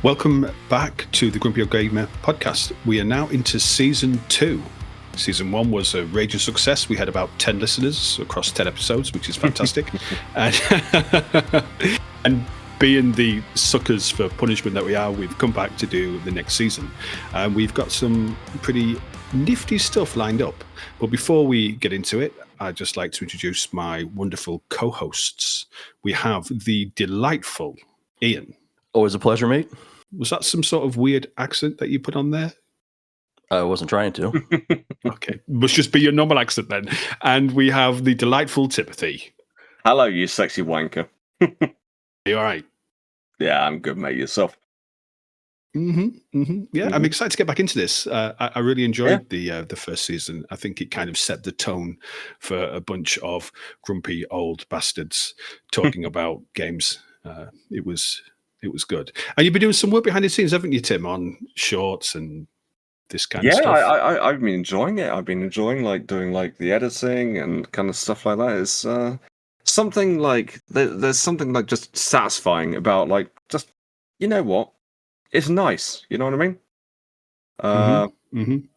Welcome back to the Grumpy Old Gamer podcast. We are now into season 2. Season 1 was a raging success. We had about 10 listeners across 10 episodes, which is fantastic. and being the suckers for punishment that we are, we've come back to do the next season. And we've got some pretty nifty stuff lined up. But before we get into it, I'd just like to introduce my wonderful co-hosts. We have the delightful Ian. Always a pleasure, mate. Was that some sort of weird accent that you put on there? I wasn't trying to. Okay. Must just be your normal accent then. And we have the delightful Timothy. Hello, you sexy wanker. Are you all right? Yeah, I'm good, mate. Yourself? Yeah, I'm excited to get back into this. I really enjoyed the first season. I think it kind of set the tone for a bunch of grumpy old bastards talking about games. It was good. And you've been doing some work behind the scenes, haven't you, Tim, on shorts and this kind of stuff? Yeah, I've been enjoying it. I've been enjoying doing the editing and kind of stuff like that. It's something there's something just satisfying about just, you know what? It's nice. You know what I mean?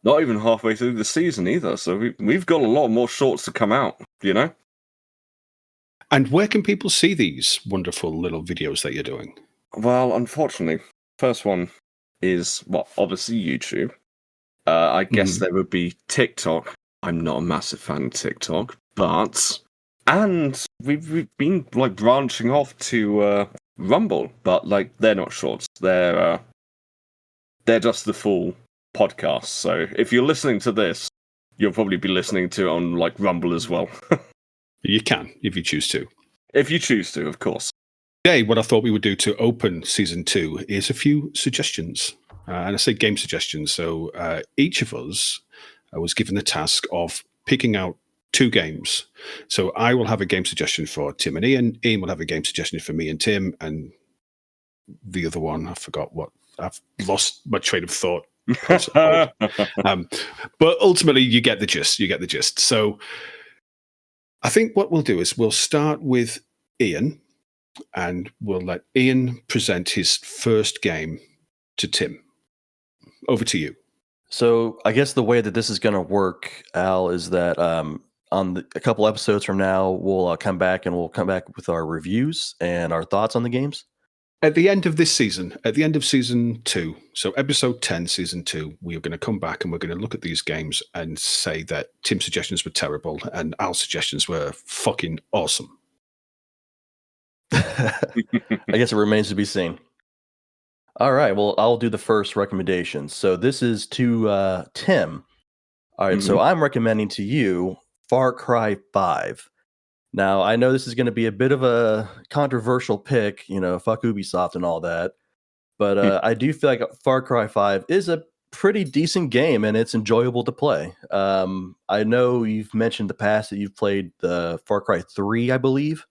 Not even halfway through the season either. So we've got a lot more shorts to come out, you know? And where can people see these wonderful little videos that you're doing? Well, unfortunately, first one is, obviously YouTube. I guess there would be TikTok. I'm not a massive fan of TikTok, and we've been branching off to Rumble, but they're not shorts. They're just the full podcast. So if you're listening to this, you'll probably be listening to it on Rumble as well. You can, if you choose to. If you choose to, of course. Today, what I thought we would do to open season 2 is a few suggestions. And I say game suggestions. So each of us was given the task of picking out 2 games. So I will have a game suggestion for Tim and Ian. Ian will have a game suggestion for me and Tim. And the other one, I forgot what. I've lost my train of thought. But ultimately, you get the gist. So I think what we'll do is we'll start with Ian. And we'll let Ian present his first game to Tim. Over to you. So I guess the way that this is going to work, Al, is that a couple episodes from now, we'll come back with our reviews and our thoughts on the games. At the end of this season, at the end of season 2, so episode 10, season 2, we are going to come back and we're going to look at these games and say that Tim's suggestions were terrible and Al's suggestions were fucking awesome. I guess it remains to be seen. All right, well, I'll do the first recommendation. So this is to Tim. All right, so I'm recommending to you Far Cry 5. Now, I know this is going to be a bit of a controversial pick, fuck Ubisoft and all that, but I do feel like Far Cry 5 is a pretty decent game, and it's enjoyable to play. I know you've mentioned in the past that you've played the Far Cry 3, I believe.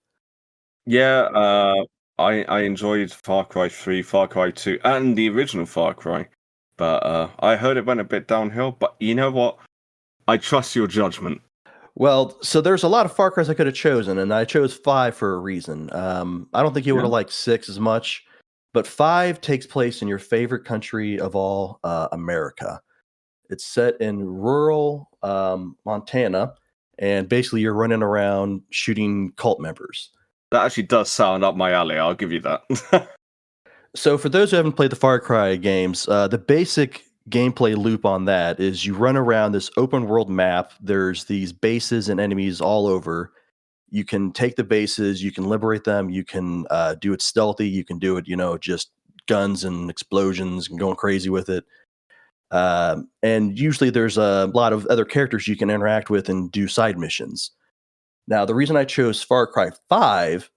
Yeah, I enjoyed Far Cry 3, Far Cry 2, and the original Far Cry. But I heard it went a bit downhill, but you know what? I trust your judgment. Well, so there's a lot of Far Cries I could have chosen, and I chose 5 for a reason. I don't think you would have liked 6 as much, but 5 takes place in your favorite country of all, America. It's set in rural Montana, and basically you're running around shooting cult members. That actually does sound up my alley, I'll give you that. So for those who haven't played the Far Cry games, the basic gameplay loop on that is you run around this open world map. There's these bases and enemies all over. You can take the bases, you can liberate them, you can do it stealthy, you can do it, just guns and explosions and going crazy with it. And usually there's a lot of other characters you can interact with and do side missions. Now, the reason I chose Far Cry 5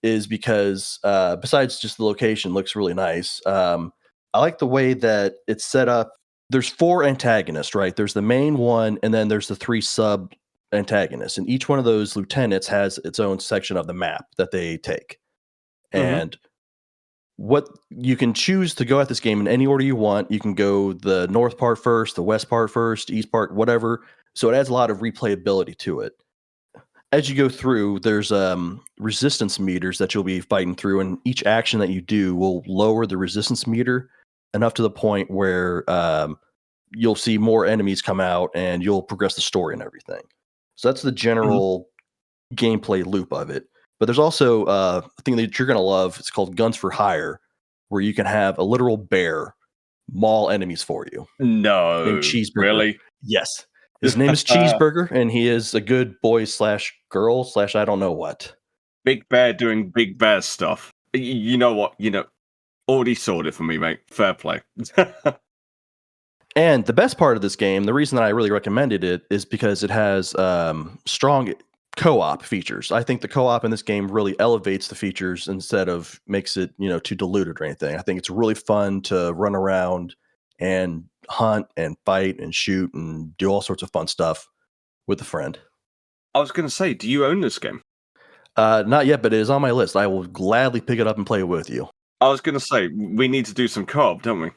is because, besides just the location looks really nice, I like the way that it's set up. There's 4 antagonists, right? There's the main one, and then there's the 3 sub-antagonists. And each one of those lieutenants has its own section of the map that they take. And what you can choose to go at this game in any order you want. You can go the north part first, the west part first, east part, whatever. So it adds a lot of replayability to it. as you go through, there's resistance meters that you'll be fighting through, and each action that you do will lower the resistance meter enough to the point where you'll see more enemies come out and you'll progress the story and everything. So that's the general gameplay loop of it. But there's also a thing that you're going to love. It's called Guns for Hire, where you can have a literal bear maul enemies for you. No, Named Cheeseburger. really? Yes. His name is Cheeseburger, and he is a good boy / girl / I don't know what. Big Bear doing big bear stuff. You know what? Already sorted for me, mate. Fair play. And the best part of this game, the reason that I really recommended it, is because it has strong co-op features. I think the co-op in this game really elevates the features instead of makes it, too diluted or anything. I think it's really fun to run around and hunt and fight and shoot and do all sorts of fun stuff with a friend. I was going to say, do you own this game? Not yet, but it is on my list. I will gladly pick it up and play it with you. I was going to say, we need to do some co-op, don't we?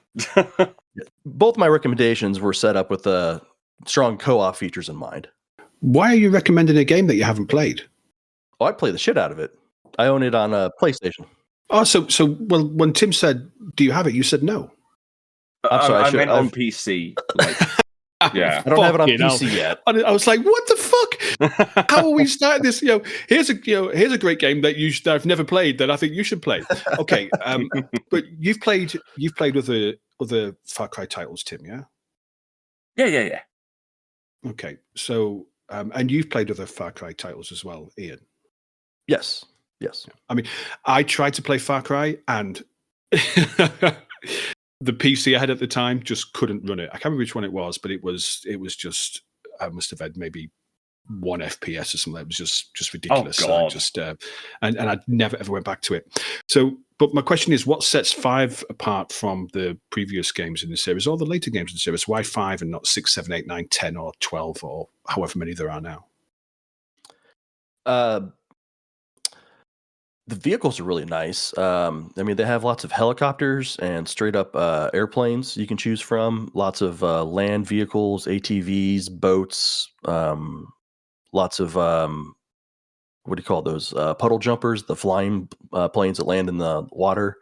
Both my recommendations were set up with strong co-op features in mind. Why are you recommending a game that you haven't played? Oh, I'd play the shit out of it. I own it on a PlayStation. Oh, so well, when Tim said, "Do you have it?" You said no. I'm sorry. I meant on PC. Yeah, I don't have it on PC yet. I was like, "What the fuck? How are we starting this?" Here's a great game that I've never played that I think you should play. Okay, but you've played with the other Far Cry titles, Tim, yeah? Yeah. Okay, so and you've played other Far Cry titles as well, Ian. Yes. I mean, I tried to play Far Cry and the PC I had at the time just couldn't run it. I can't remember which one it was, but it was just I must have had maybe 1 FPS or something. It was just ridiculous. Oh, God. So and I never ever went back to it. So, but my question is, what sets 5 apart from the previous games in the series or the later games in the series? Why 5 and not 6, 7, 8, 9, 10, or 12, or however many there are now? The vehicles are really nice. I mean, they have lots of helicopters and straight up airplanes you can choose from. Lots of land vehicles, ATVs, boats. Lots of what do you call those? Puddle jumpers, the flying planes that land in the water.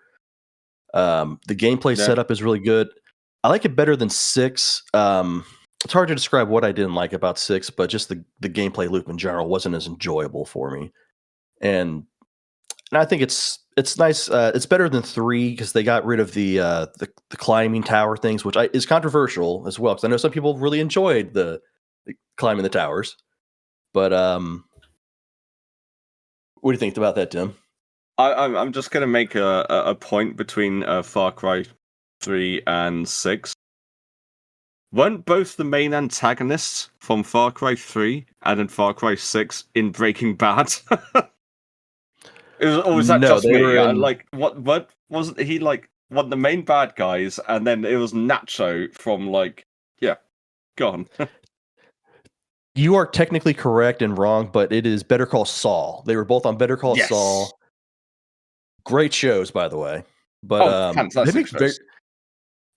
The gameplay setup is really good. I like it better than 6. It's hard to describe what I didn't like about 6, but just the gameplay loop in general wasn't as enjoyable for me. And I think it's nice. It's better than 3 because they got rid of the climbing tower things, which is controversial as well. Because I know some people really enjoyed the climbing the towers. But what do you think about that, Tim? I'm just going to make a point between Far Cry 3 and 6. Weren't both the main antagonists from Far Cry 3 and in Far Cry 6 in Breaking Bad? Or was that just me? What wasn't he like one of the main bad guys, and then it was Nacho from go on. You are technically correct and wrong, but it is Better Call Saul. They were both on Better Call Saul. Great shows, by the way. But fantastic shows.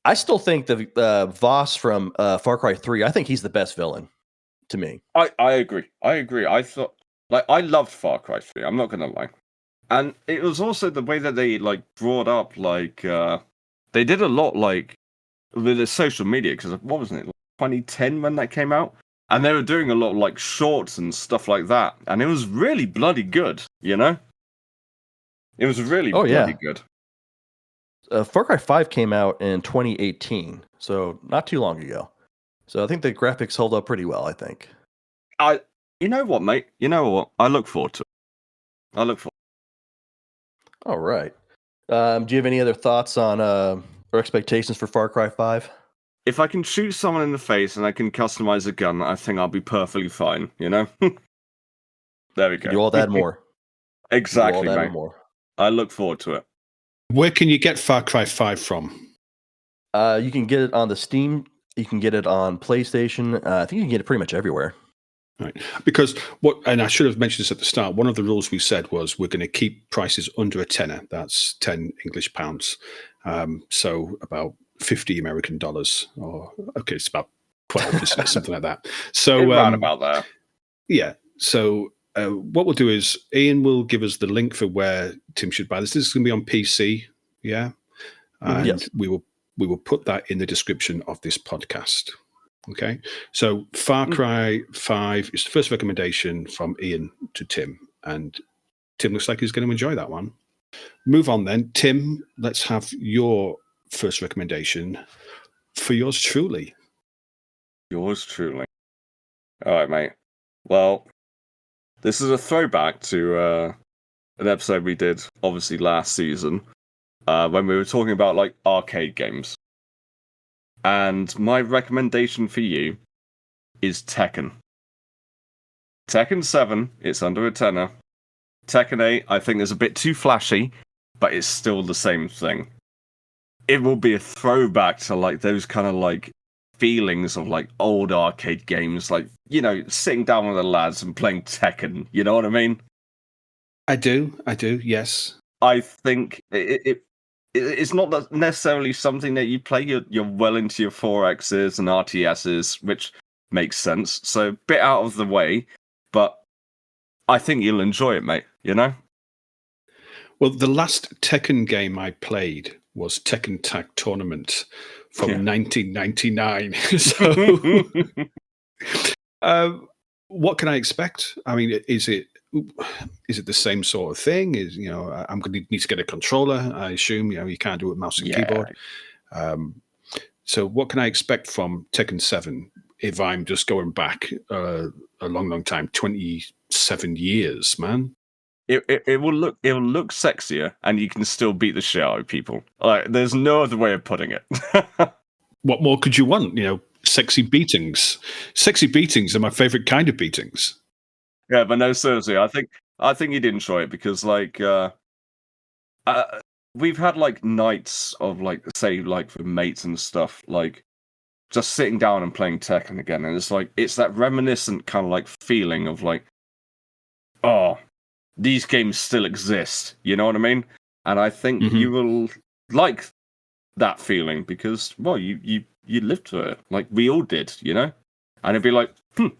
I still think the Voss from Far Cry 3, I think he's the best villain to me. I agree. I thought I loved Far Cry 3. I'm not gonna lie. And it was also the way that they brought up they did a lot with the social media, because what wasn't it 2010 when that came out, and they were doing a lot of shorts and stuff like that, and it was really bloody good. It was really bloody good. Far Cry 5 came out in 2018, so not too long ago. So I think the graphics hold up pretty well. I think. You know what, mate? You know what? I look forward to it. All right. Do you have any other thoughts on or expectations for Far Cry 5? If I can shoot someone in the face and I can customize a gun, I think I'll be perfectly fine, There we go. You all add more. Exactly, mate. More. I look forward to it. Where can you get Far Cry 5 from? You can get it on the Steam. You can get it on PlayStation. I think you can get it pretty much everywhere. Right, because and I should have mentioned this at the start. One of the rules we said was we're going to keep prices under a tenner. That's 10 English pounds. So about $50 American, or it's about 12, something like that. So around about there. Yeah. So what we'll do is Ian will give us the link for where Tim should buy this. This is going to be on PC, yeah, and Yes. we will put that in the description of this podcast. Okay, so Far Cry 5 is the first recommendation from Ian to Tim, and Tim looks like he's going to enjoy that one. Move on then, Tim. Let's have your first recommendation for yours truly. Yours truly. All right, mate. Well, this is a throwback to an episode we did, obviously, last season, when we were talking about, like, arcade games. And my recommendation for you is Tekken. Tekken 7, it's under a tenner. Tekken 8, I think is a bit too flashy, but it's still the same thing. It will be a throwback to, like, those kind of, like, feelings of, like, old arcade games, like, you know, sitting down with the lads and playing Tekken, you know what I mean? I do, yes. I think it's not necessarily something that you play. You're well into your 4Xs and RTSs, which makes sense. So, bit out of the way, but I think you'll enjoy it, mate, you know? Well, the last Tekken game I played was Tekken Tag Tournament from 1999. So, what can I expect? I mean, is it the same sort of thing? I'm going to need to get a controller, I assume. You can't do it with mouse and keyboard. So what can I expect from Tekken 7 if I'm just going back a long time, 27 years, man? It will look sexier, and you can still beat the shit out of people. Like, there's no other way of putting it. What more could you want? Sexy beatings. Sexy beatings are my favorite kind of beatings. Yeah, but no, seriously, I think you'd enjoy it because, like, we've had, like, nights of, like, say, like, with mates and stuff, like, just sitting down and playing Tekken again, and it's like, it's that reminiscent kind of, like, feeling of, like, oh, these games still exist, you know what I mean? And I think you will like that feeling because, well, you lived through it, like we all did, you know? And it'd be like, bit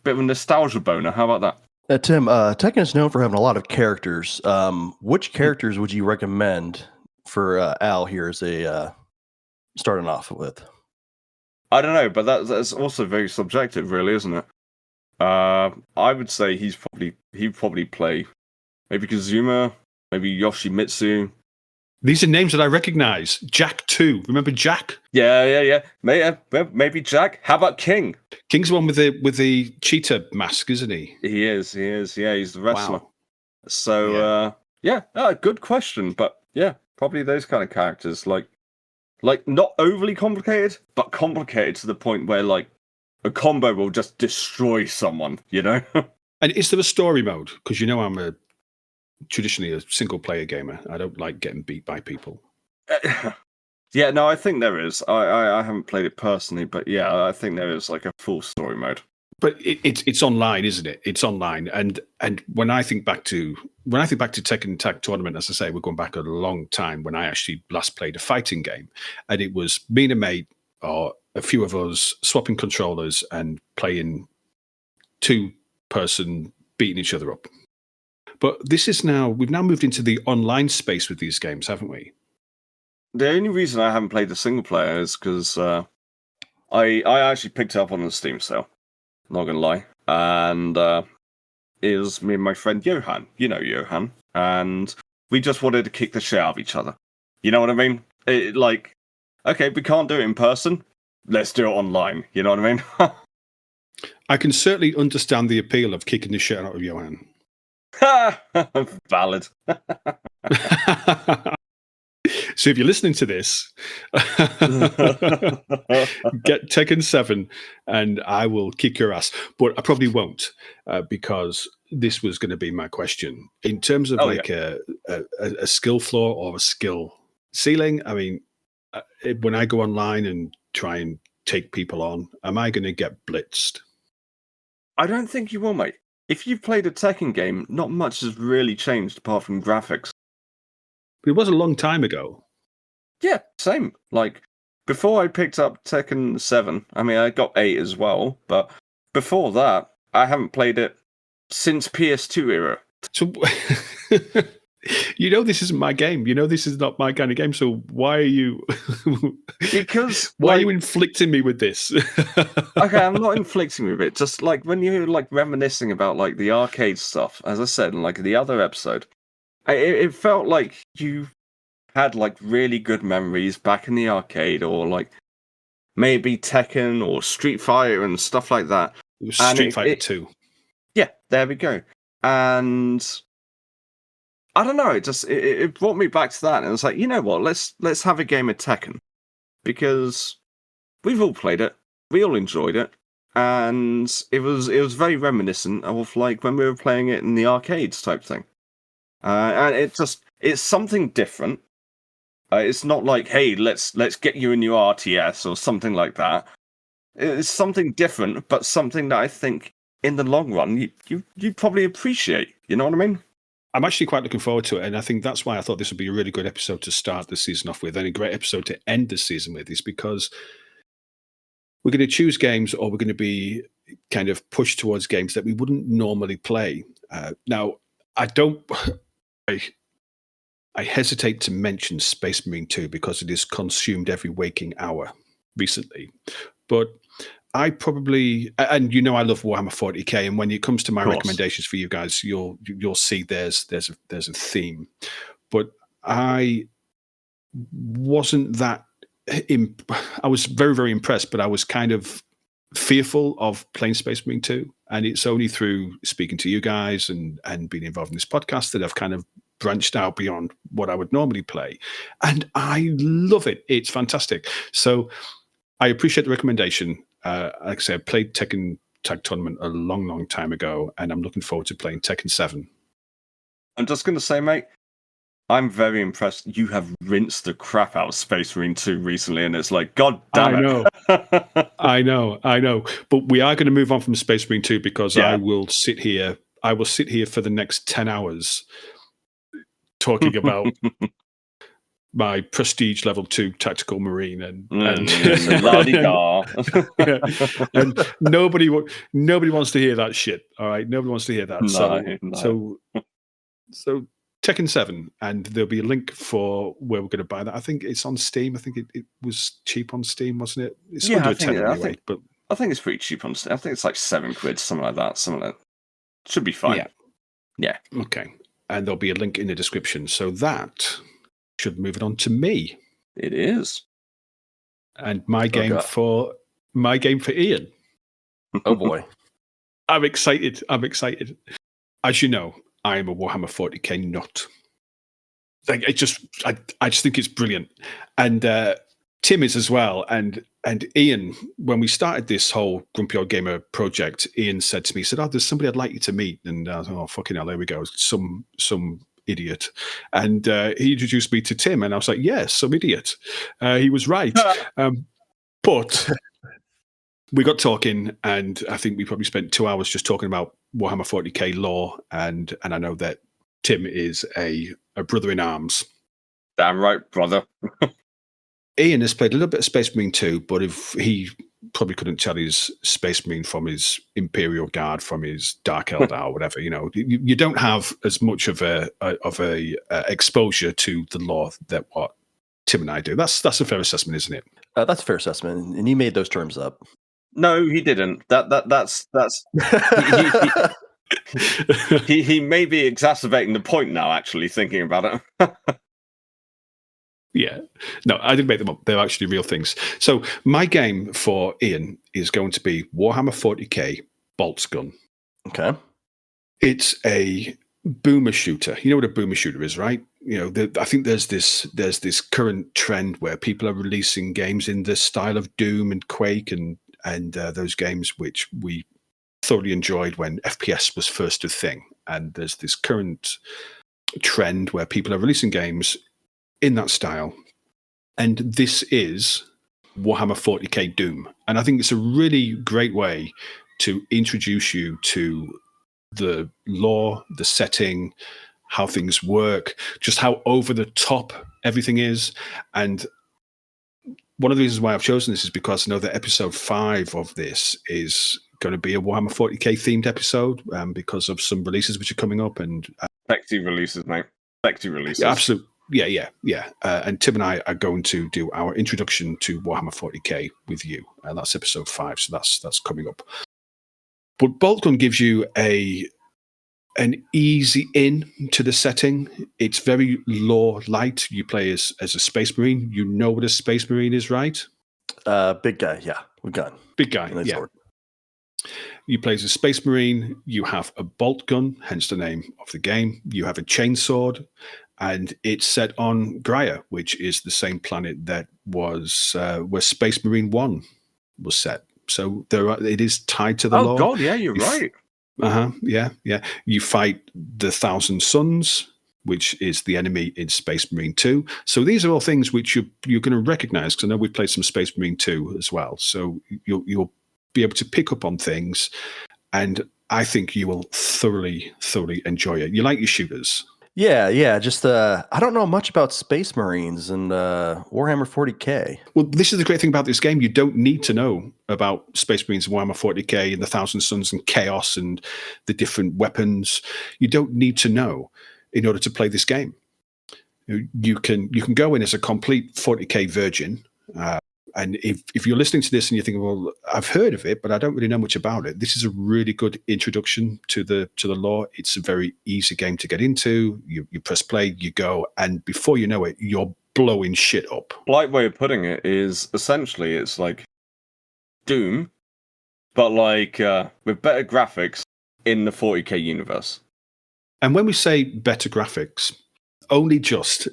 of a nostalgia boner. How about that? Tim, Tekken is known for having a lot of characters. Which characters would you recommend for Al here as a starting off with? I don't know, but that's also very subjective, really, isn't it? I would say he'd probably play maybe Kazuma, maybe Yoshimitsu. These are names that I recognize. Jack 2. Remember Jack? Yeah. Maybe Jack. How about King? King's the one with the cheetah mask, isn't he? He is. Yeah, he's the wrestler. Wow. So, good question. But yeah, probably those kind of characters. Like not overly complicated, but complicated to the point where, like, a combo will just destroy someone, you know? And is there a story mode? Because I'm traditionally a single player gamer. I don't like getting beat by people. Yeah, no, I think there is. I haven't played it personally, but yeah, I think there is, like, a full story mode. But it's online, isn't it? It's online, and when I think back to Tekken Tag Tournament, as I say, we're going back a long time when I actually last played a fighting game, and it was me and a mate or a few of us swapping controllers and playing 2-person beating each other up. But we've now moved into the online space with these games, haven't we? The only reason I haven't played the single player is because I actually picked it up on the Steam sale. Not gonna lie, and it was me and my friend Johan. You know Johan, and we just wanted to kick the shit out of each other. You know what I mean? Like, okay, we can't do it in person. Let's do it online. You know what I mean? I can certainly understand the appeal of kicking the shit out of Johan. Valid. So if you're listening to this, get Tekken 7 and I will kick your ass. But I probably won't because this was going to be my question. In terms of a skill floor or a skill ceiling, I mean, when I go online and try and take people on, am I going to get blitzed? I don't think you will, mate. If you've played a Tekken game, not much has really changed apart from graphics. But it was a long time ago. Yeah, same. Like, before I picked up Tekken 7, I mean, I got 8 as well, but before that, I haven't played it since PS2 era. So, this isn't my game. This is not my kind of game. So why are you? Because why are you inflicting me with this? Okay, I'm not inflicting with it. Just like when you're like reminiscing about like the arcade stuff, as I said in like the other episode, it felt like you had like really good memories back in the arcade, or like maybe Tekken or Street Fighter and stuff like that. It was Street Fighter 2. Yeah, there we go. And I don't know, it brought me back to that, and it's like, you know what, let's have a game of Tekken, because we've all played it, we all enjoyed it, and it was very reminiscent of like when we were playing it in the arcades type thing. And it's something different. It's not like, hey, let's get you a new RTS or something like that. It's something different, but something that I think in the long run you probably appreciate. You know what I mean? I'm actually quite looking forward to it, and I think that's why I thought this would be a really good episode to start the season off with, and a great episode to end the season with, is because we're going to choose games, or we're going to be kind of pushed towards games that we wouldn't normally play. Now, I hesitate to mention Space Marine 2 because it has consumed every waking hour recently, but I probably, and I love Warhammer 40k, and when it comes to my recommendations for you guys, you'll see there's a theme. But I wasn't that. I was very, very impressed, but I was kind of fearful of playing Space Marine 2, and it's only through speaking to you guys and being involved in this podcast that I've kind of branched out beyond what I would normally play, and I love it. It's fantastic. So I appreciate the recommendation. Like I said, I played Tekken Tag Tournament a long, long time ago, and I'm looking forward to playing Tekken 7. I'm just going to say, mate, I'm very impressed. You have rinsed the crap out of Space Marine 2 recently, and it's like, God damn it. I know. But we are going to move on from Space Marine 2 because I will sit here for the next 10 hours talking about my prestige level 2 tactical marine and nobody wants to hear that shit. All right, nobody wants to hear that. So Tekken 7, and there'll be a link for where we're going to buy that. I think it's on Steam. I think it was cheap on Steam, wasn't it? It's under a 10 anyway. But I think it's pretty cheap on Steam. I think it's like £7, something like that. Something like that. Should be fine. Yeah. Okay. And there'll be a link in the description. So that should move it on to me. It is. And my game for Ian. Oh boy. I'm excited. As you know, I am a Warhammer 40k nut. Like I just think it's brilliant. And Tim is as well. And Ian, when we started this whole Grumpy Old Gamer project, Ian said to me, he said, "Oh, there's somebody I'd like you to meet." And I was like, "Oh, fucking hell, there we go. Some idiot." And he introduced me to Tim, and I was like, "Yes, some idiot." He was right. But we got talking, and I think we probably spent 2 hours just talking about Warhammer 40k lore, and I know that Tim is a brother in arms. Damn right, brother. Ian has played a little bit of Space Marine 2, but if he probably couldn't tell his Space Marine from his Imperial Guard, from his Dark Eldar or whatever. You don't have as much of a exposure to the lore that what Tim and I do. That's a fair assessment, isn't it? That's a fair assessment, and he made those terms up. No, he didn't. That's he may be exacerbating the point now. Actually, thinking about it. Yeah. No, I didn't make them up. They're actually real things. So my game for Ian is going to be Warhammer 40k Boltgun. Okay. It's a boomer shooter. You know what a boomer shooter is, right? I think there's this current trend where people are releasing games in the style of Doom and Quake and those games which we thoroughly enjoyed when FPS was first a thing. And there's this current trend where people are releasing games in that style, and this is Warhammer 40k Doom, and I think it's a really great way to introduce you to the lore, the setting, how things work, just how over the top everything is. And one of the reasons why I've chosen this is because I know that episode 5 of this is going to be a Warhammer 40k themed episode because of some releases which are coming up, and Sexy releases, mate. Sexy releases. yeah, absolutely. Yeah. And Tim and I are going to do our introduction to Warhammer 40k with you, and that's episode 5. So that's coming up. But Boltgun gives you an easy in to the setting. It's very lore light. You play as a space marine. You know what a space marine is, right? Big guy, yeah, with gun. Big guy, yeah. Sword. You play as a space marine. You have a bolt gun, hence the name of the game. You have a chainsword, and it's set on Gaia, which is the same planet that was where Space Marine 1 was set. So it is tied to the lore. Oh God, yeah, you're right. Yeah. You fight the Thousand Suns, which is the enemy in Space Marine 2. So these are all things which you're going to recognize, because I know we've played some Space Marine 2 as well. So you'll be able to pick up on things, and I think you will thoroughly enjoy it. You like your shooters. Yeah. Just I don't know much about Space Marines and Warhammer 40k. Well, this is the great thing about this game. You don't need to know about Space Marines and Warhammer 40k and the Thousand Suns and Chaos and the different weapons. You don't need to know in order to play this game. You can go in as a complete 40k virgin. And if you're listening to this and you're thinking, well, I've heard of it, but I don't really know much about it, this is a really good introduction to the lore. It's a very easy game to get into. You press play, you go, and before you know it, you're blowing shit up. Polite way of putting it is essentially it's like Doom, but like with better graphics in the 40k universe. And when we say better graphics, only just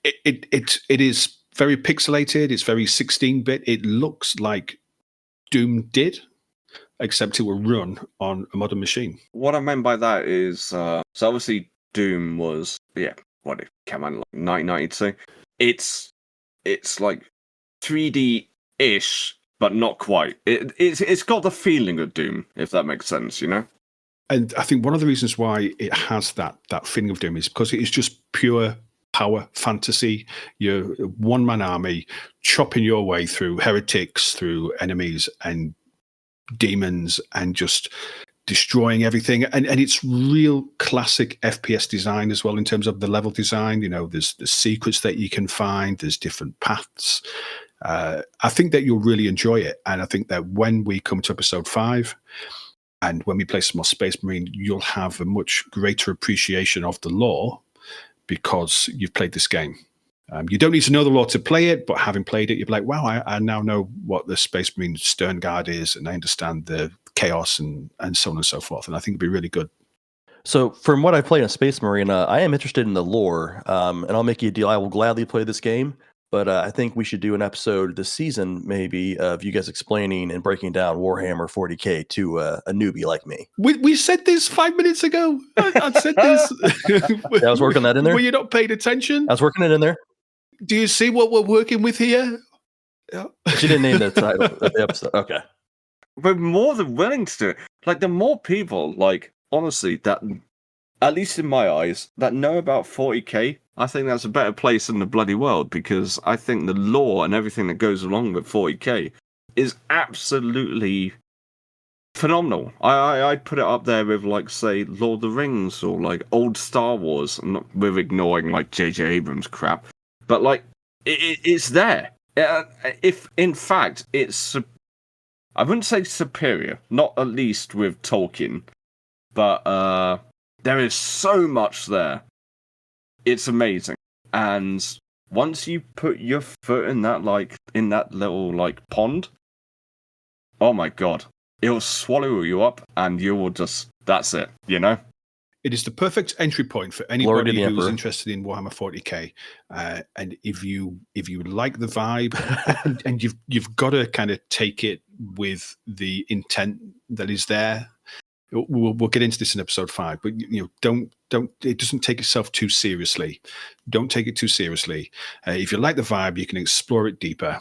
it is very pixelated. It's very 16-bit. It looks like Doom did, except it will run on a modern machine. What I meant by that is, so obviously Doom was, what it came out in like 1992. It's like 3D-ish, but not quite. It's got the feeling of Doom, if that makes sense, you know? And I think one of the reasons why it has that feeling of Doom is because it is just pure power fantasy. You're a one-man army chopping your way through heretics, through enemies and demons, and just destroying everything. And it's real classic FPS design as well in terms of the level design. You know, there's the secrets that you can find. There's different paths. I think that you'll really enjoy it. And I think that when we come to episode 5 and when we play some more Space Marine, you'll have a much greater appreciation of the lore, because you've played this game. You don't need to know the lore to play it, but having played it, you're like, wow, I now know what the Space Marine Stern Guard is, and I understand the chaos and so on and so forth. And I think it'd be really good. So from what I played in Space Marine, I am interested in the lore, and I'll make you a deal. I will gladly play this game, but I think we should do an episode this season, maybe, of you guys explaining and breaking down Warhammer 40k to a newbie like me. We said this 5 minutes ago. I said this. I was working that in there. Were you not paying attention? I was working it in there. Do you see what we're working with here? Yeah. She didn't name the title of the episode. Okay. We're more than willing to do it. Like, the more people, like, honestly, that, at least in my eyes, that know about 40k, I think that's a better place in the bloody world, because I think the lore and everything that goes along with 40k is absolutely phenomenal. I'd put it up there with, like, say, Lord of the Rings or, like, old Star Wars. I'm not with ignoring, like, J.J. Abrams crap. But, like, it's there. If, in fact, it's... I wouldn't say superior, not at least with Tolkien. But there is so much there. It's amazing. And once you put your foot in that, like, in that little, like, pond, oh my god. It'll swallow you up, and you will just... That's it, you know? It is the perfect entry point for anybody who's interested in Warhammer 40k. And if you like the vibe, and you've got to kind of take it with the intent that is there. We'll get into this in episode 5, but don't. It doesn't take itself too seriously. Don't take it too seriously. If you like the vibe, you can explore it deeper.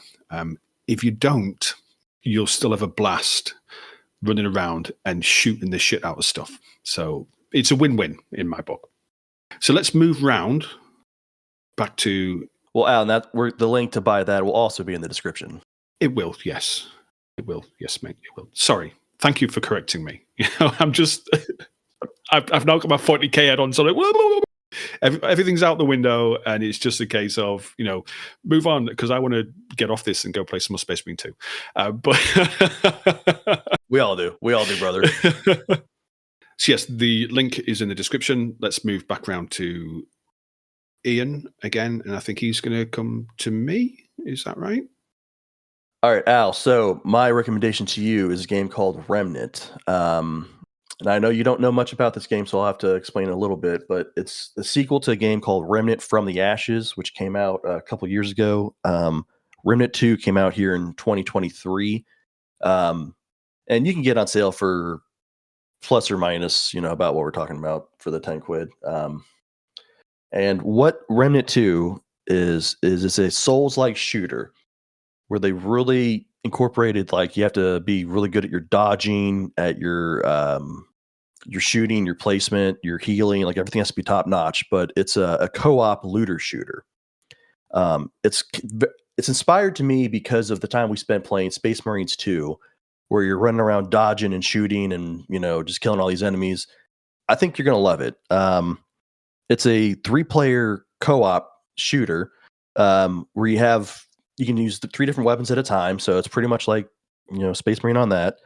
If you don't, you'll still have a blast running around and shooting the shit out of stuff. So it's a win-win in my book. So let's move round back to... Well, Alan, the link to buy that will also be in the description. It will, yes. It will, yes, mate. It will. Sorry. thank you for correcting me. I'm just, I've now got my 40k head on, so like, everything's out the window, and it's just a case of move on, because I want to get off this and go play some more Space Marine 2. But we all do, brother. So yes, the link is in the description. Let's move back around to Ian again, and I think he's going to come to me. Is that right? All right, Al. So my recommendation to you is a game called Remnant. And I know you don't know much about this game, so I'll have to explain a little bit. But it's a sequel to a game called Remnant from the Ashes, which came out a couple years ago. Remnant 2 came out here in 2023. And you can get on sale for plus or minus, about what we're talking about for the 10 quid. And what Remnant 2 is it's a Souls-like shooter where they really incorporated, like, you have to be really good at your dodging, at your shooting, your placement, your healing, like everything has to be top notch. But it's a co-op looter shooter. It's inspired to me because of the time we spent playing Space Marines 2, where you're running around dodging and shooting and just killing all these enemies. I think you're gonna love it. It's a 3-player co-op shooter where you can use the 3 different weapons at a time. So it's pretty much like Space Marine on that,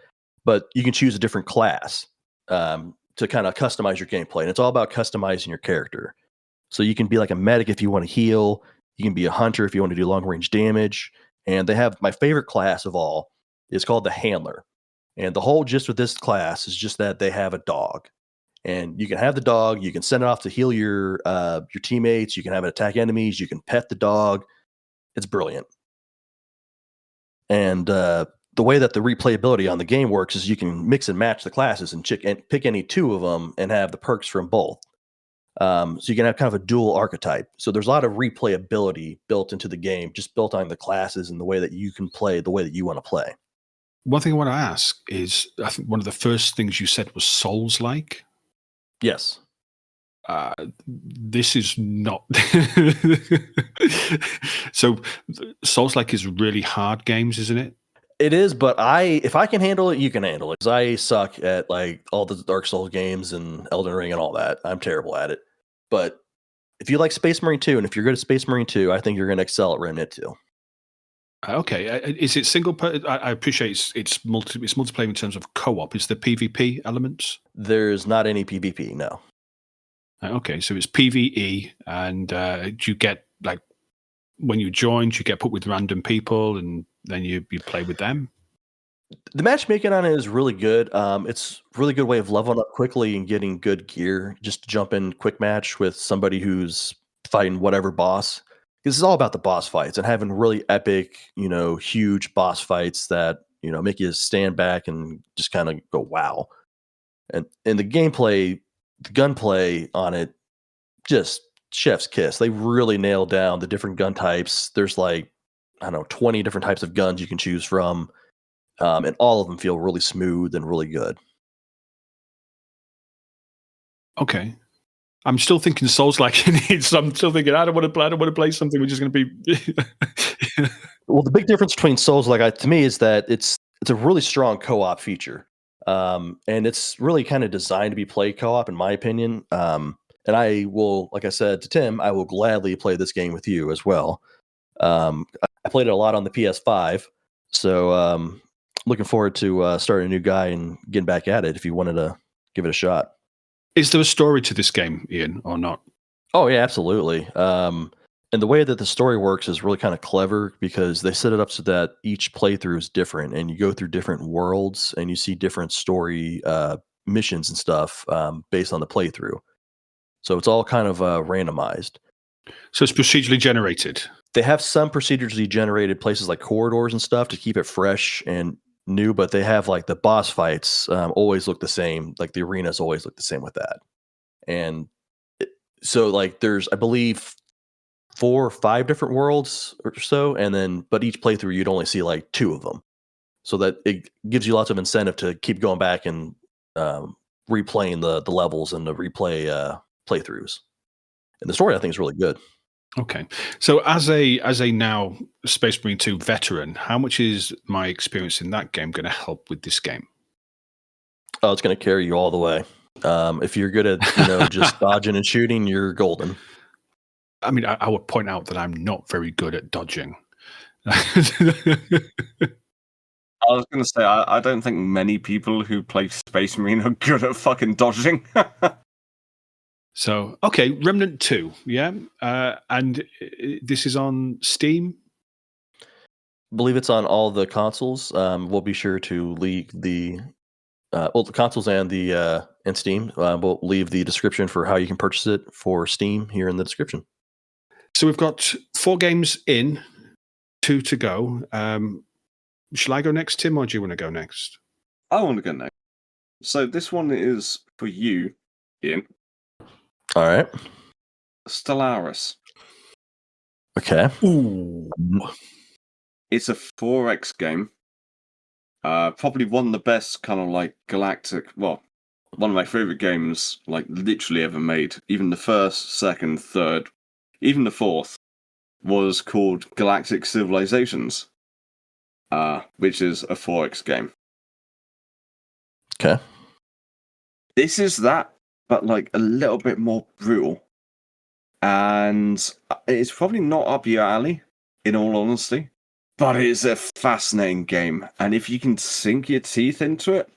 but you can choose a different class to kind of customize your gameplay, and it's all about customizing your character. So you can be like a medic if you want to heal. You can be a hunter if you want to do long range damage. And they have my favorite class of all. It's called the Handler. And the whole gist of this class is just that they have a dog. And you can have the dog, you can send it off to heal your teammates, you can have it attack enemies, you can pet the dog. It's brilliant. And the way that the replayability on the game works is you can mix and match the classes and pick any 2 of them and have the perks from both. So you can have kind of a dual archetype. So there's a lot of replayability built into the game, just built on the classes and the way that you can play the way that you want to play. One thing I want to ask is, I think one of the first things you said was Souls-like. Yes. This is not. So Souls-like is really hard games, isn't it? It is, but if I can handle it, you can handle it. 'Cause I suck at like all the Dark Souls games and Elden Ring and all that. I'm terrible at it. But if you like Space Marine 2, and if you're good at Space Marine 2, I think you're going to excel at Remnant 2. Okay, is it single? I appreciate it's multiplayer in terms of co-op. Is there PvP elements? There's not any PvP, no. Okay, so it's PvE, and do you get, like, when you join, do you get put with random people, and then you play with them? The matchmaking on it is really good. It's a really good way of leveling up quickly and getting good gear. Just to jump in quick match with somebody who's fighting whatever boss. This is all about the boss fights and having really epic, huge boss fights that make you stand back and just kind of go wow. And the gameplay, the gunplay on it, just chef's kiss. They really nailed down the different gun types. There's like, I don't know, 20 different types of guns you can choose from. And all of them feel really smooth and really good. Okay. I'm still thinking Souls-like in it, so I'm still thinking I don't want to play something which is going to be. Well, the big difference between Souls-like to me is that it's a really strong co-op feature, and it's really kind of designed to be played co-op, in my opinion. And I will, like I said to Tim, I will gladly play this game with you as well. I played it a lot on the PS5, so looking forward to starting a new guy and getting back at it if you wanted to give it a shot. Is there a story to this game, Ian, or not? Oh, yeah, absolutely. And the way that the story works is really kind of clever because they set it up so that each playthrough is different and you go through different worlds and you see different story missions and stuff based on the playthrough. So it's all kind of randomized. So it's procedurally generated? They have some procedurally generated places like corridors and stuff to keep it fresh and new, but they have like the boss fights always look the same. Like the arenas always look the same with that. And so like there's, I believe, 4 or 5 different worlds or so. And then, but each playthrough, you'd only see like 2 of them. So that it gives you lots of incentive to keep going back and replaying the levels and the replay playthroughs. And the story, I think, is really good. Okay. So as a now Space Marine 2 veteran, how much is my experience in that game going to help with this game? Oh, it's going to carry you all the way. If you're good at just dodging and shooting, you're golden. I mean, I would point out that I'm not very good at dodging. I was going to say, I don't think many people who play Space Marine are good at fucking dodging. So, okay, Remnant 2, yeah? And this is on Steam? I believe it's on all the consoles. We'll be sure to leave the consoles and Steam. We'll leave the description for how you can purchase it for Steam here in the description. So we've got 4 games in, 2 to go. Shall I go next, Tim, or do you want to go next? I want to go next. So this one is for you, Ian. All right. Stellaris. Okay. Ooh. It's a 4X game. Probably one of the best kind of like galactic, well, one of my favorite games like literally ever made. Even the first, second, third, even the fourth was called Galactic Civilizations, which is a 4X game. Okay. This is that, but like a little bit more brutal. And it's probably not up your alley, in all honesty. But it's a fascinating game. And if you can sink your teeth into it,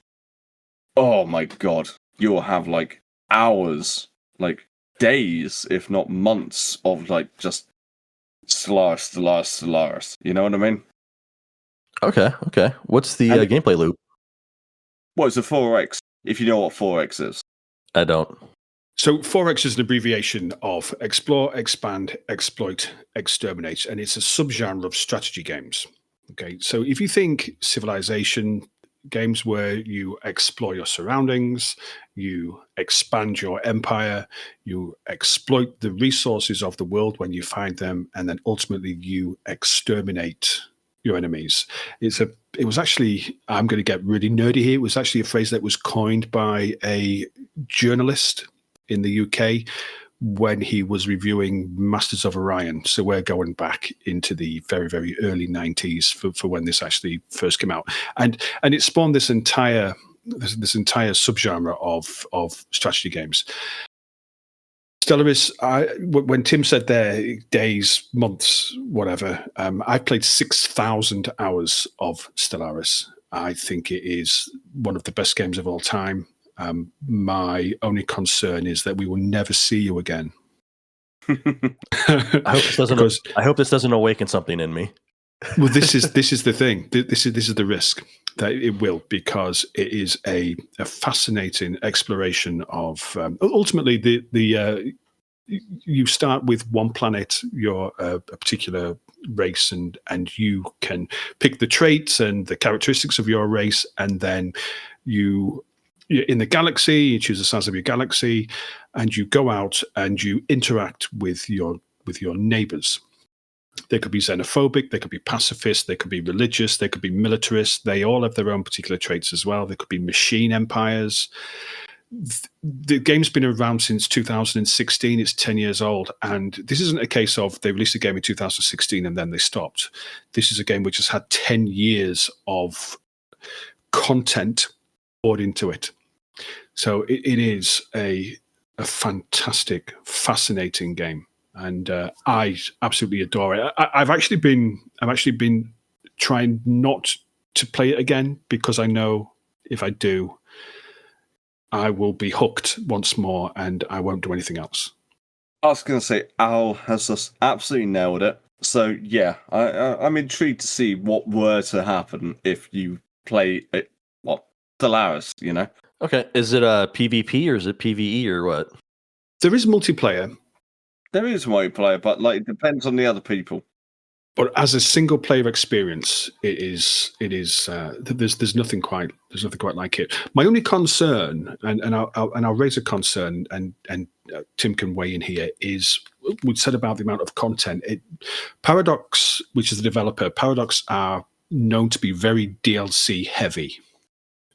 oh my god, you'll have like hours, like days, if not months, of like just Stellaris. You know what I mean? Okay. What's the gameplay loop? Well, it's a 4X, if you know what 4X is. I don't. So 4X is an abbreviation of Explore, Expand, Exploit, Exterminate, and it's a subgenre of strategy games. Okay, so if you think civilization games where you explore your surroundings, you expand your empire, you exploit the resources of the world when you find them, and then ultimately you exterminate your enemies. It was actually, I'm going to get really nerdy here, it was actually a phrase that was coined by a journalist in the UK when he was reviewing Masters of Orion. So we're going back into the very, very early 90s for when this actually first came out. And it spawned this entire subgenre of strategy games. Stellaris, when Tim said there, days, months, whatever, I played 6,000 hours of Stellaris. I think it is one of the best games of all time. My only concern is that we will never see you again. I hope this doesn't awaken something in me. Well, this is the thing. This is the risk that it will, because it is a fascinating exploration of ultimately the you start with one planet, you're a particular race, and you can pick the traits and the characteristics of your race, and then you're in the galaxy, you choose the size of your galaxy, and you go out and you interact with your neighbors. They could be xenophobic, they could be pacifist, they could be religious, they could be militarist. They all have their own particular traits as well. They could be machine empires. The game's been around since 2016. It's 10 years old. And this isn't a case of they released a game in 2016 and then they stopped. This is a game which has had 10 years of content poured into it. So it is a fantastic, fascinating game. And I absolutely adore it. I've actually been trying not to play it again, because I know if I do, I will be hooked once more and I won't do anything else. I was going to say, Al has just absolutely nailed it. So yeah, I'm intrigued to see what were to happen if you play it. Well, Stellaris, you know. Okay, is it a PvP or is it PvE or what? There is multiplayer. There is multiplayer, but like it depends on the other people. But as a single player experience, it is. There's nothing quite like it. My only concern, and I'll raise a concern, and Tim can weigh in here, is we said about the amount of content. Paradox, which is the developer, Paradox are known to be very DLC heavy.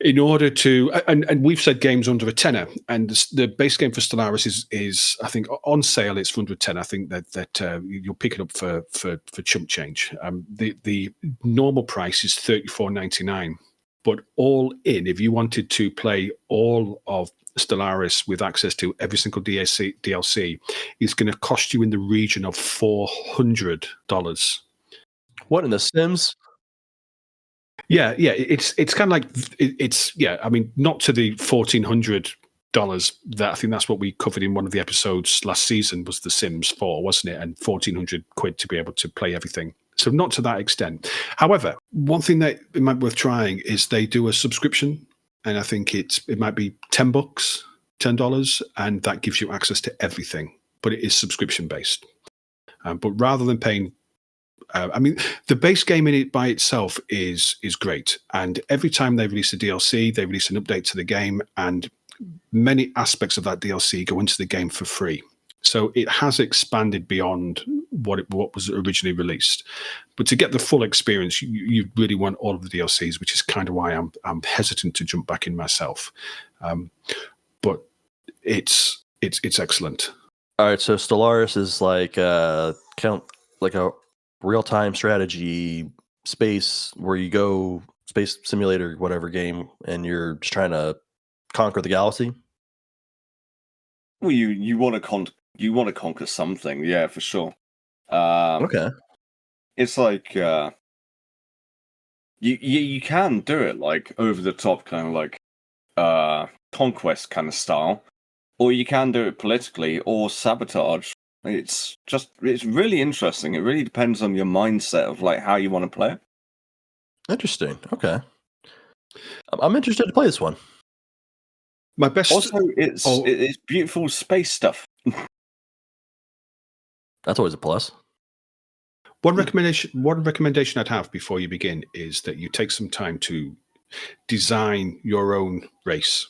In order to, and we've said games under a tenner, and the base game for Stellaris is I think on sale it's for under a tenner. I think that you'll pick it up for chump change. The normal price is $34.99. But all in, if you wanted to play all of Stellaris with access to every single DLC, is going to cost you in the region of $400. What, in The Sims? Yeah, it's kind of like it's I mean, not to the $1,400 that I think that's what we covered in one of the episodes last season was The Sims 4, wasn't it? And 1,400 quid to be able to play everything. So not to that extent. However, one thing that it might be worth trying is they do a subscription, and I think it might be $10, and that gives you access to everything. But it is subscription based. But rather than paying, I mean, the base game in it by itself is great, and every time they release a DLC, they release an update to the game, and many aspects of that DLC go into the game for free. So it has expanded beyond what was originally released. But to get the full experience, you really want all of the DLCs, which is kind of why I'm hesitant to jump back in myself. But it's excellent. All right, so Stellaris is like a real-time strategy space where you go space simulator, whatever game, and you're just trying to conquer the galaxy. Well, you want to conquer something, yeah, for sure. Okay. It's like you can do it like over the top, kind of like conquest kind of style, or you can do it politically or sabotage. It's really interesting. It really depends on your mindset of like how you want to play it. Interesting. Okay. I'm interested to play this one. My best. Also, it's beautiful space stuff. That's always a plus. One recommendation I'd have before you begin is that you take some time to design your own race,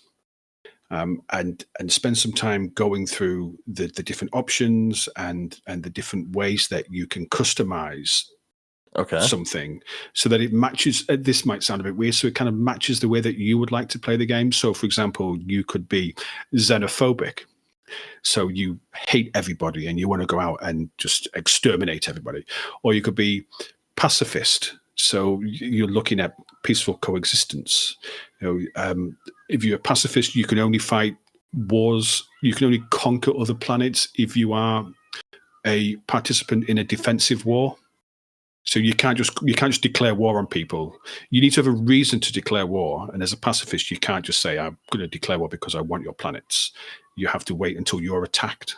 and spend some time going through the different options and the different ways that you can customize something so that it matches. This might sound a bit weird, so it kind of matches the way that you would like to play the game. So, for example, you could be xenophobic. So you hate everybody and you want to go out and just exterminate everybody. Or you could be pacifist. So you're looking at peaceful coexistence. If you're a pacifist, you can only fight wars. You can only conquer other planets if you are a participant in a defensive war. So you can't just declare war on people. You need to have a reason to declare war. And as a pacifist, you can't just say, I'm going to declare war because I want your planets. You have to wait until you're attacked.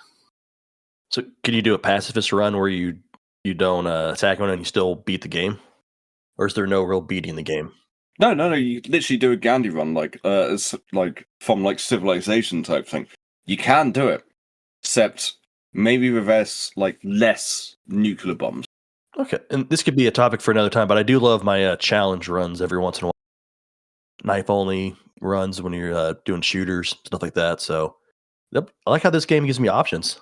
So can you do a pacifist run where you don't attack anyone and you still beat the game? Or is there no real beating the game? No. You literally do a Gandhi run, it's like from like civilization type thing. You can do it, except maybe with less nuclear bombs. Okay, and this could be a topic for another time, but I do love my challenge runs every once in a while. Knife only runs when you're doing shooters, stuff like that. So, yep, I like how this game gives me options.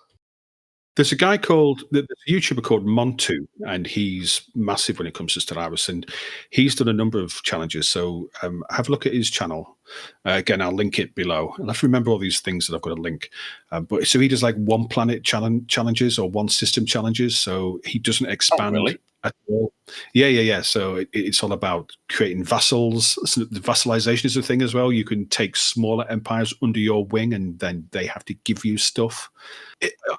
There's a guy there's a YouTuber called Montu, and he's massive when it comes to Stellaris, and he's done a number of challenges. So have a look at his channel. Again, I'll link it below. I'll have to remember all these things that I've got to link. But so he does like one planet challenges or one system challenges. So he doesn't expand at all. Yeah. So it's all about creating vassals. So the vassalization is a thing as well. You can take smaller empires under your wing, and then they have to give you stuff.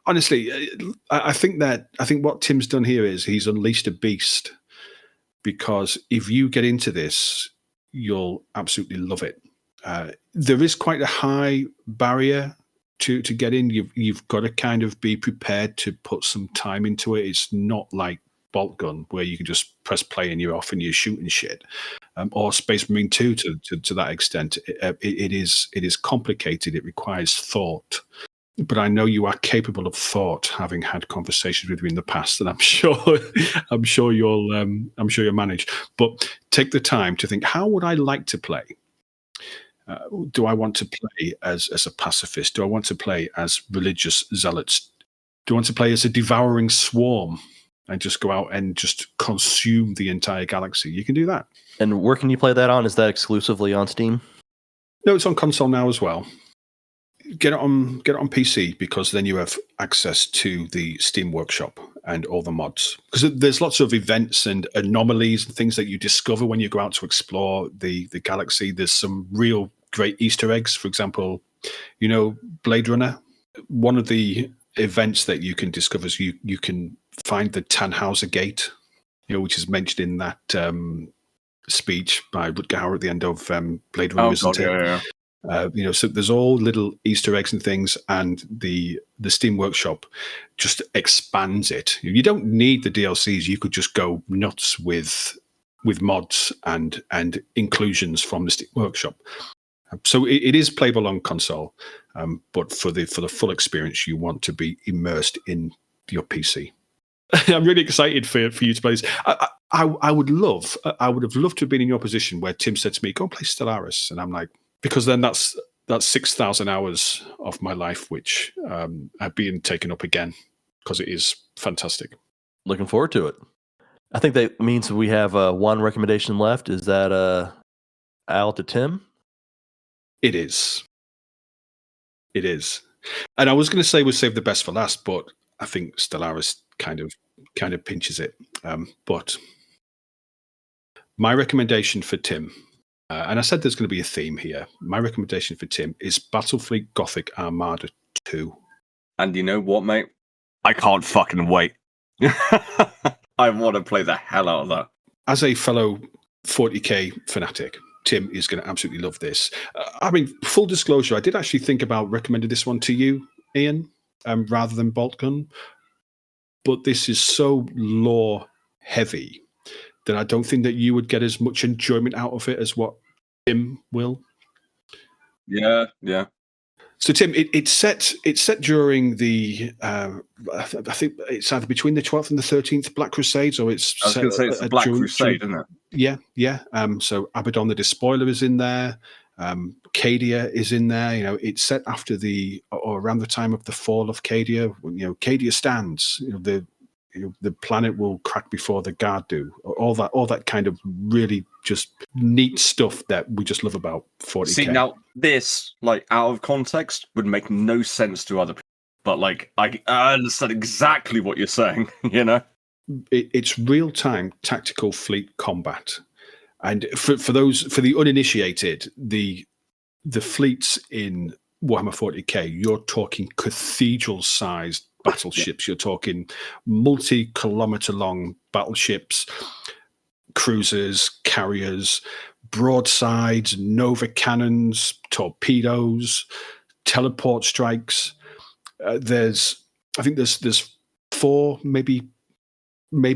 Honestly, I think what Tim's done here is he's unleashed a beast, because if you get into this, you'll absolutely love it. There is quite a high barrier to get in. You've got to kind of be prepared to put some time into it. It's not like Boltgun where you can just press play and you're off and you're shooting shit, or Space Marine 2 to that extent. It is complicated. It requires thought. But I know you are capable of thought, having had conversations with you in the past, and I'm sure you'll manage. But take the time to think: how would I like to play? Do I want to play as a pacifist? Do I want to play as religious zealots? Do I want to play as a devouring swarm and just go out and just consume the entire galaxy? You can do that. And where can you play that on? Is that exclusively on Steam? No, it's on console now as well. Get it on PC, because then you have access to the Steam Workshop, and all the mods, because there's lots of events and anomalies and things that you discover when you go out to explore the galaxy. There's some real great Easter eggs. For example, Blade Runner. One of the events that you can discover is you can find the Tannhauser Gate, which is mentioned in that speech by Rutger Hauer at the end of Blade Runner, isn't it? Yeah. So there's all little Easter eggs and things, and the Steam Workshop just expands it. You don't need the DLCs; you could just go nuts with mods and inclusions from the Steam Workshop. So it is playable on console, but for the full experience, you want to be immersed in your PC. I'm really excited for you to play this. I would have loved to have been in your position where Tim said to me, "Go and play Stellaris," and I'm like, because then that's 6,000 hours of my life which are being taken up again, because it is fantastic. Looking forward to it. I think that means we have one recommendation left. Is that Al to Tim? It is. It is. And I was going to say we'll save the best for last, but I think Stellaris kind of pinches it. But my recommendation for Tim, and I said there's going to be a theme here. My recommendation for Tim is Battlefleet Gothic Armada 2. And you know what, mate? I can't fucking wait. I want to play the hell out of that. As a fellow 40k fanatic, Tim is going to absolutely love this. Full disclosure, I did actually think about recommending this one to you, Ian, rather than Boltgun. But this is so lore heavy that I don't think that you would get as much enjoyment out of it as what Tim will. Yeah. So Tim, it's set during the I think it's either between the 12th and the 13th Black Crusades, or it's. I was going to say it's a Black Crusade, isn't it? Yeah. So Abaddon the Despoiler is in there. Cadia is in there. It's set after or around the time of the fall of Cadia. When Cadia stands. The planet will crack before the guard do. All that kind of really just neat stuff that we just love about 40k. See, now this, out of context, would make no sense to other people. But I understand exactly what you're saying. It's real-time tactical fleet combat. And for the uninitiated, the fleets in Warhammer 40k, you're talking cathedral-sized battleships. You're talking multi-kilometer-long battleships, cruisers, carriers, broadsides, nova cannons, torpedoes, teleport strikes. There's 4, maybe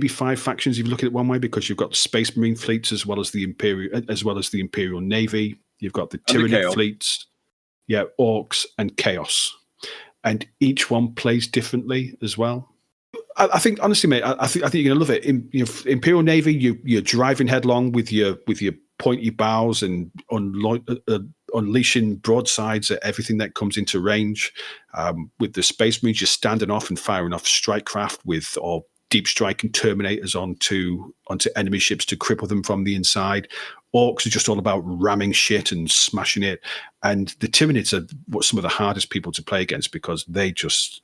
5 factions if you look at it one way, because you've got Space Marine fleets as well as the Imperial Navy. You've got the Tyranid fleets, Orcs and Chaos, and each one plays differently as well. I think honestly, mate, I think you're gonna love it. In Imperial Navy, you're driving headlong with your pointy bows and unleashing broadsides at everything that comes into range. With the Space Marines, you're standing off and firing off strike craft or deep striking terminators onto enemy ships to cripple them from the inside. Orcs are just all about ramming shit and smashing it. And the Tyranids are some of the hardest people to play against, because they just,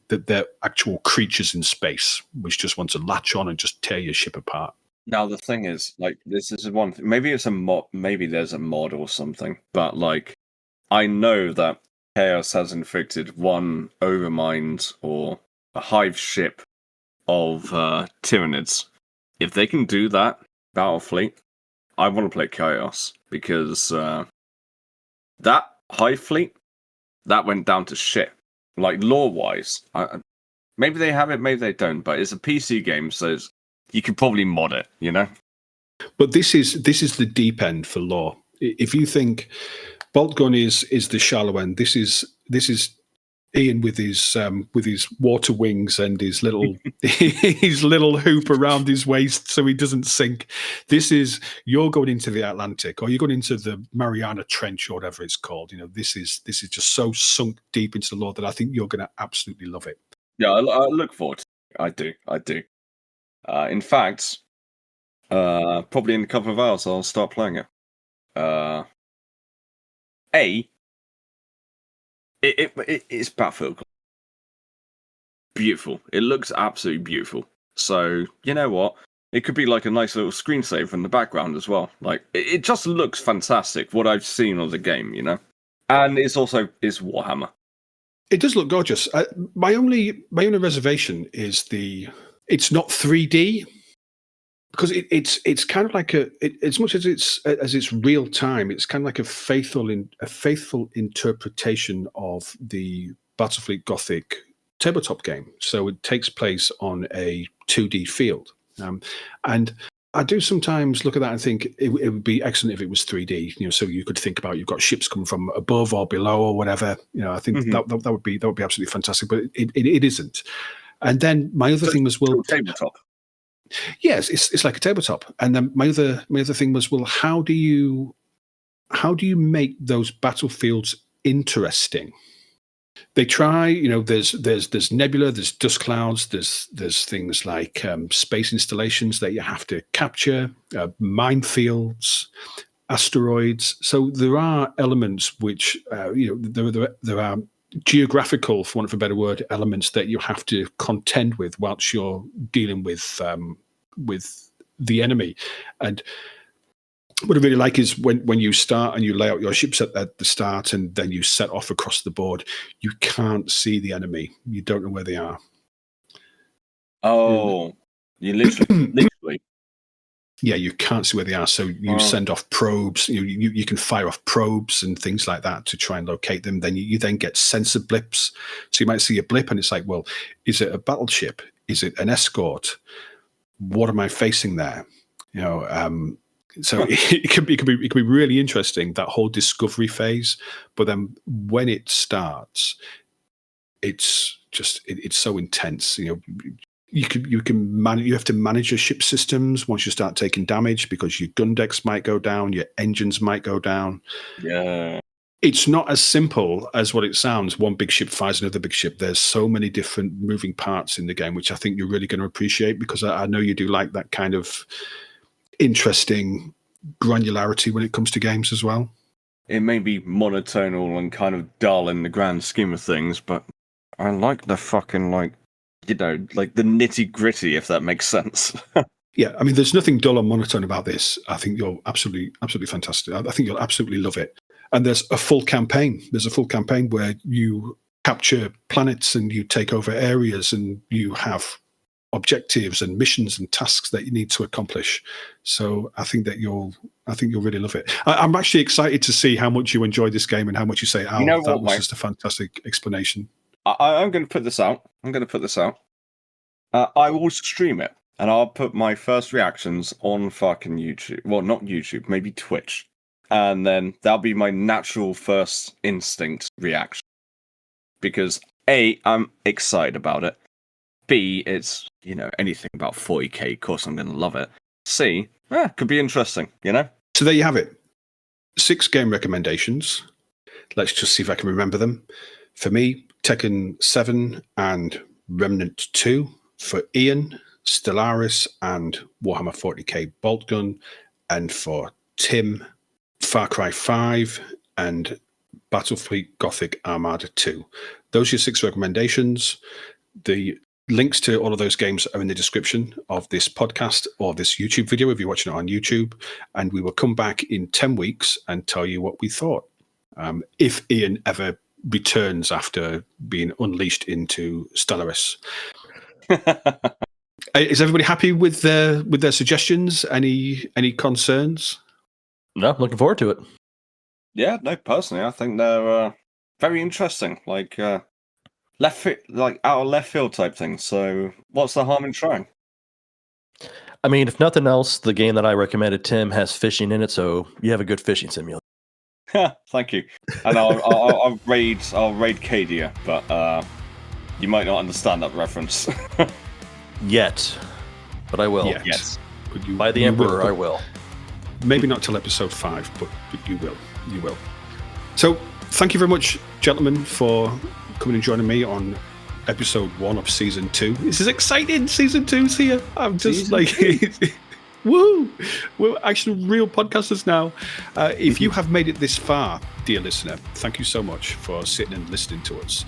they're actual creatures in space which just want to latch on and just tear your ship apart. Now the thing is, this is one thing. Maybe it's a mod. Maybe there's a mod or something. But I know that Chaos has inflicted one Overmind or a hive ship of Tyranids. If they can do that, Battlefleet, I want to play Chaos, because that hive fleet, that went down to shit. Lore-wise, maybe they have it, maybe they don't. But it's a PC game, so you could probably mod it, But this is the deep end for lore. If you think Boltgun is the shallow end, this is Ian with his water wings and his little his little hoop around his waist so he doesn't sink. You're going into the Atlantic, or you're going into the Mariana Trench, or whatever it's called. This is just so sunk deep into the lore that I think you're going to absolutely love it. Yeah, I look forward to it. I do. In fact, probably in a couple of hours I'll start playing it. It's Battlefield. beautiful. It looks absolutely beautiful. So, you know what? It could be like a nice little screensaver in the background as well. Like, it just looks fantastic, what I've seen of the game, you know? And it's Warhammer. It does look gorgeous. My only reservation is it's not 3D, because it's kind of like as much as it's real time, it's kind of like a faithful interpretation of the Battlefleet Gothic tabletop game. So it takes place on a 2D field. And I do sometimes look at that and think it would be excellent if it was 3D. You know, so you could think about, you've got ships coming from above or below or whatever. You know, I think that would be absolutely fantastic. But it isn't. And then my other thing was, well, tabletop. Yes, it's like a tabletop. And then my other thing was, well, how do you make those battlefields interesting? They try, you know, there's nebula, there's dust clouds, there's things like space installations that you have to capture, minefields, asteroids. So there are elements which, you know, there are geographical, for want of a better word, elements that you have to contend with whilst you're dealing with the enemy. And what I really like is when you start and you lay out your ships at the start and then you set off across the board, you can't see the enemy. You don't know where they are. Oh, you literally. Yeah, you can't see where they are. So you send off probes. You can fire off probes and things like that to try and locate them. Then you then get sensor blips. So you might see a blip and it's like, well, is it a battleship? Is it an escort? What am I facing there? You know, so it could be really interesting, that whole discovery phase. But then when it starts, it's so intense. You know, you have to manage your ship systems once you start taking damage, because your gun decks might go down, your engines might go down. Yeah. It's not as simple as what it sounds. One big ship fires another big ship. There's so many different moving parts in the game, which I think you're really going to appreciate, because I know you do like that kind of interesting granularity when it comes to games as well. It may be monotonal and kind of dull in the grand scheme of things, but I like the fucking, like, you know, like the nitty gritty, if that makes sense. Yeah, I mean, there's nothing dull or monotone about this. I think you're absolutely fantastic. I think you'll absolutely love it. And there's a full campaign. There's a full campaign where you capture planets and you take over areas and you have objectives and missions and tasks that you need to accomplish. So I think you'll really love it. I'm actually excited to see how much you enjoy this game and how much you say, "Oh, that was just a fantastic explanation." I'm going to put this out. I will stream it, and I'll put my first reactions on fucking YouTube. Well, not YouTube, maybe Twitch. And then that'll be my natural first instinct reaction. Because A, I'm excited about it. B, it's, you know, anything about 40k, of course I'm going to love it. C, could be interesting, you know? So there you have it. 6 game recommendations. Let's just see if I can remember them. For me, Tekken 7 and Remnant 2. For Ian, Stellaris and Warhammer 40k Boltgun. And for Tim, Far Cry 5 and Battlefleet Gothic Armada 2. Those are your 6 recommendations. The links to all of those games are in the description of this podcast or this YouTube video if you're watching it on YouTube. And we will come back in 10 weeks and tell you what we thought. If Ian ever returns after being unleashed into Stellaris. Is everybody happy with their suggestions? Any concerns? No, looking forward to it. Yeah, no, personally, I think they're very interesting. Like out of left field type things. So, what's the harm in trying? I mean, if nothing else, the game that I recommended, Tim, has fishing in it, so you have a good fishing simulator. Thank you. And I'll raid Cadia, but you might not understand that reference. Yet, but I will. Yes. By the Emperor, I will. Maybe not till episode 5, but you will. You will. So, thank you very much, gentlemen, for coming and joining me on episode 1 of season 2. This is exciting. Season 2's here. I'm just woo! We're actually real podcasters now. If you have made it this far, dear listener, thank you so much for sitting and listening to us.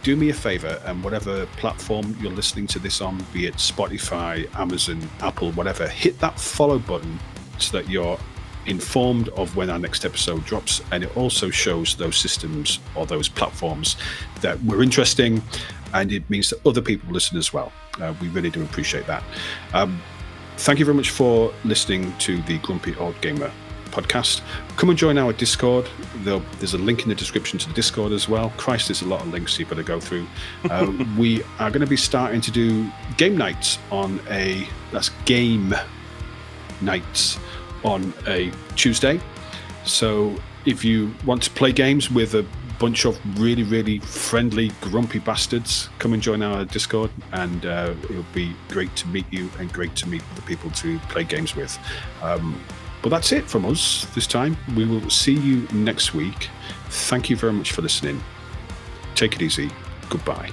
Do me a favor, and whatever platform you're listening to this on, be it Spotify, Amazon, Apple, whatever, hit that follow button so that you're informed of when our next episode drops, and it also shows those systems or those platforms that we're interesting, and it means that other people listen as well. We really do appreciate that. Thank you very much for listening to the Grumpy Old Gamer podcast. Come and join our Discord. There's a link in the description to the Discord as well. Christ, there's a lot of links you've got to go through. We are going to be starting to do game nights game nights on a Tuesday. So if you want to play games with a bunch of really, really friendly, grumpy bastards, come and join our Discord, and it'll be great to meet you and great to meet the people to play games with. But that's it from us this time. We will see you next week. Thank you very much for listening. Take it easy. Goodbye.